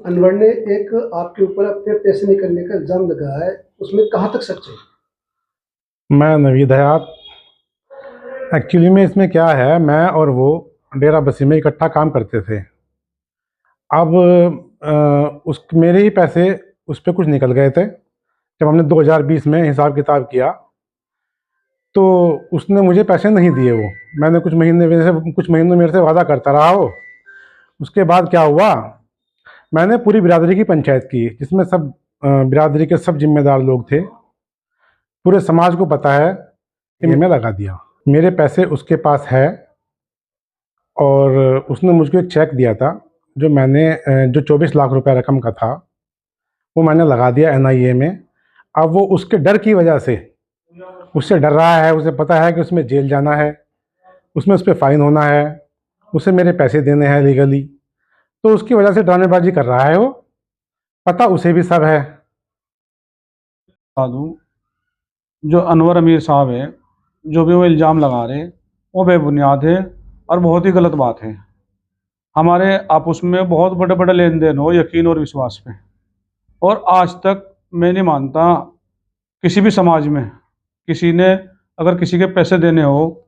अनवर ने एक आपके ऊपर अपने पैसे निकलने का इल्ज़ाम लगाया है, उसमें कहाँ तक सच है? मैं नवीद हयात। एक्चुअली में इसमें क्या है, मैं और वो डेरा बसी में इकट्ठा काम करते थे। अब उस मेरे ही पैसे उस पे कुछ निकल गए थे। जब हमने 2020 में हिसाब किताब किया तो उसने मुझे पैसे नहीं दिए। वो मैंने कुछ महीनों मेरे से वादा करता रहा हो। उसके बाद क्या हुआ, मैंने पूरी बिरादरी की पंचायत की जिसमें सब बिरादरी के सब जिम्मेदार लोग थे। पूरे समाज को पता है कि मैं लगा दिया। मेरे पैसे उसके पास है और उसने मुझको एक चेक दिया था जो 24 लाख रुपए रकम का था, वो मैंने लगा दिया एनआईए में। अब वो उसके डर की वजह से उससे डर रहा है। उसे पता है कि उसमें जेल जाना है, उसमें उस पर फाइन होना है, उसे मेरे पैसे देने हैं लीगली। तो उसकी वजह से ड्रामेबाजी कर रहा है वो। पता उसे भी सब है। बता दूं, जो अनवर अमीर साहब है, जो भी वो इल्ज़ाम लगा रहे वो बेबुनियाद है और बहुत ही गलत बात है। हमारे आपस में बहुत बड़े बड़े लेन देन हो यकीन और विश्वास पे, और आज तक मैं नहीं मानता किसी भी समाज में किसी ने अगर किसी के पैसे देने हो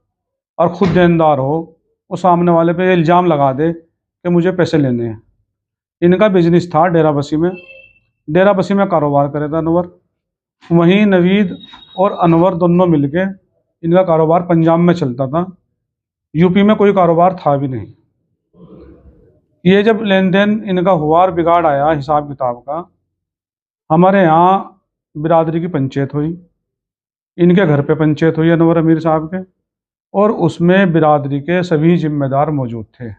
और खुद देनदार हो, वो सामने वाले पे ये इल्ज़ाम लगा दे कि मुझे पैसे लेने हैं। इनका बिजनेस था डेरा बसी में, डेरा बसी में कारोबार करे था अनवर। वहीं नवीद और अनवर दोनों मिलके इनका कारोबार पंजाब में चलता था, यूपी में कोई कारोबार था भी नहीं। ये जब लेन देन इनका हुआ और बिगाड़ आया हिसाब किताब का, हमारे यहाँ बिरादरी की पंचायत हुई, इनके घर पे पंचायत हुई अनवर अमीर साहब के, और उसमें बिरादरी के सभी जिम्मेदार मौजूद थे।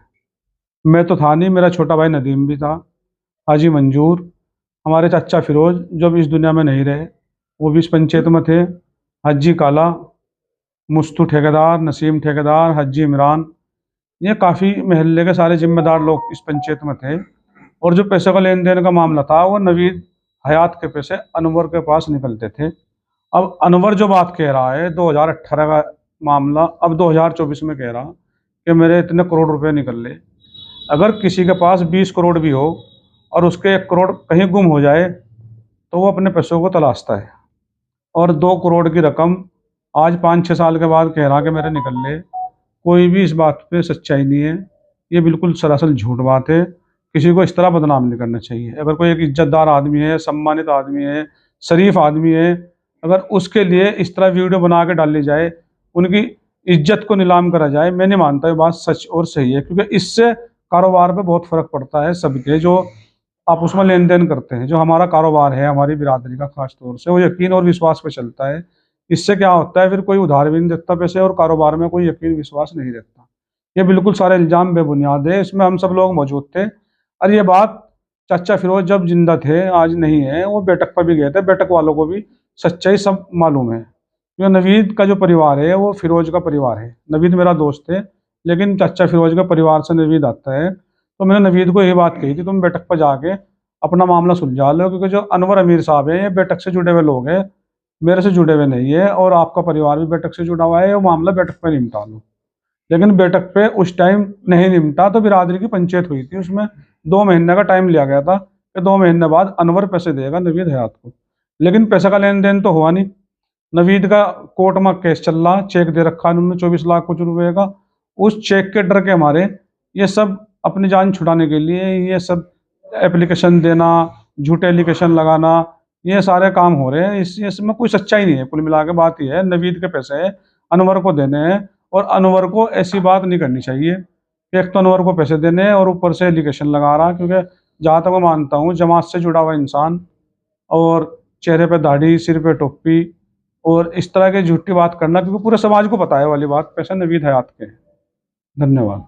मैं तो था नहीं, मेरा छोटा भाई नदीम भी था, हाजी मंजूर, हमारे चाचा फिरोज जो भी इस दुनिया में नहीं रहे वो भी इस पंचायत में थे, हाजी काला, मुस्तू ठेकेदार, नसीम ठेकेदार, हाजी इमरान, ये काफ़ी महल्ले के सारे जिम्मेदार लोग इस पंचायत में थे। और जो पैसे का लेन देन का मामला था वो नवीद हयात के पैसे अनवर के पास निकलते थे। अब अनवर जो बात कह रहा है 2018 का मामला, अब 2024 में कह रहा कि मेरे इतने करोड़ रुपए निकल ले। अगर किसी के पास 20 करोड़ भी हो और उसके 1 करोड़ कहीं गुम हो जाए तो वो अपने पैसों को तलाशता है। और 2 करोड़ की रकम आज 5-6 साल के बाद कह रहा कि मेरे निकल ले, कोई भी इस बात पे सच्चाई नहीं है। ये बिल्कुल सरासर झूठ बात है। किसी को इस तरह बदनाम नहीं करना चाहिए। अगर कोई एक इज्जतदार आदमी है, सम्मानित आदमी है, शरीफ आदमी है, अगर उसके लिए इस तरह वीडियो बना के डाली जाए, उनकी इज्जत को नीलाम करा जाए, मैं नहीं मानता ये बात सच और सही है। क्योंकि इससे कारोबार पे बहुत फ़र्क पड़ता है सबके, जो आपस में लेन देन करते हैं। जो हमारा कारोबार है हमारी बिरादरी का, खास तौर से वो यकीन और विश्वास पे चलता है। इससे क्या होता है, फिर कोई उधार भी नहीं देता पैसे और कारोबार में कोई यकीन विश्वास नहीं रखता। ये बिल्कुल सारे इल्ज़ाम बेबुनियाद है, इसमें हम सब लोग मौजूद थे। और ये बात चाचा फिरोज जब जिंदा थे, आज नहीं है, वो बैठक पर भी गए थे, बैठक वालों को भी सच्चाई सब मालूम है। जो नवीद का जो परिवार है वो फिरोज का परिवार है। नवीद मेरा दोस्त है लेकिन चाचा फिरोज का परिवार से नवीद आता है। तो मैंने नवीद को यही बात कही थी, तुम बैठक पर जाके अपना मामला सुलझा लो, क्योंकि जो अनवर अमीर साहब है ये बैठक से जुड़े हुए लोग हैं, मेरे से जुड़े हुए नहीं है। और आपका परिवार भी बैठक से जुड़ा हुआ है, वो मामला बैठक पे निपटा लो। लेकिन बैठक पे उस टाइम नहीं निपटा तो बिरादरी की पंचायत हुई थी, उसमें 2 महीने का टाइम लिया गया था कि 2 महीने बाद अनवर पैसे देगा नवीद हयात को। लेकिन पैसे का लेन देन तो हुआ नहीं। नवीद का कोर्ट में केस चल रहा, चेक दे रखा उन्होंने 24 लाख कुछ रुपए का। उस चेक के डर के हमारे ये सब अपनी जान छुड़ाने के लिए ये सब एप्लीकेशन देना, झूठे एप्लीकेशन लगाना, ये सारे काम हो रहे हैं। इसमें कोई सच्चाई नहीं है। कुल मिला के बात यह है, नवीद के पैसे अनवर को देने हैं और अनवर को ऐसी बात नहीं करनी चाहिए। एक तो अनवर को पैसे देने हैं और ऊपर से एप्लीकेशन लगा रहा, क्योंकि जहाँ तक मैं मानता हूँ जमात से जुड़ा हुआ इंसान और चेहरे पे दाढ़ी, सिर पे टोपी और इस तरह की झूठी बात करना, क्योंकि पूरे समाज को पता है वाली बात, पैसे नवीद हयात के हैं। धन्यवाद।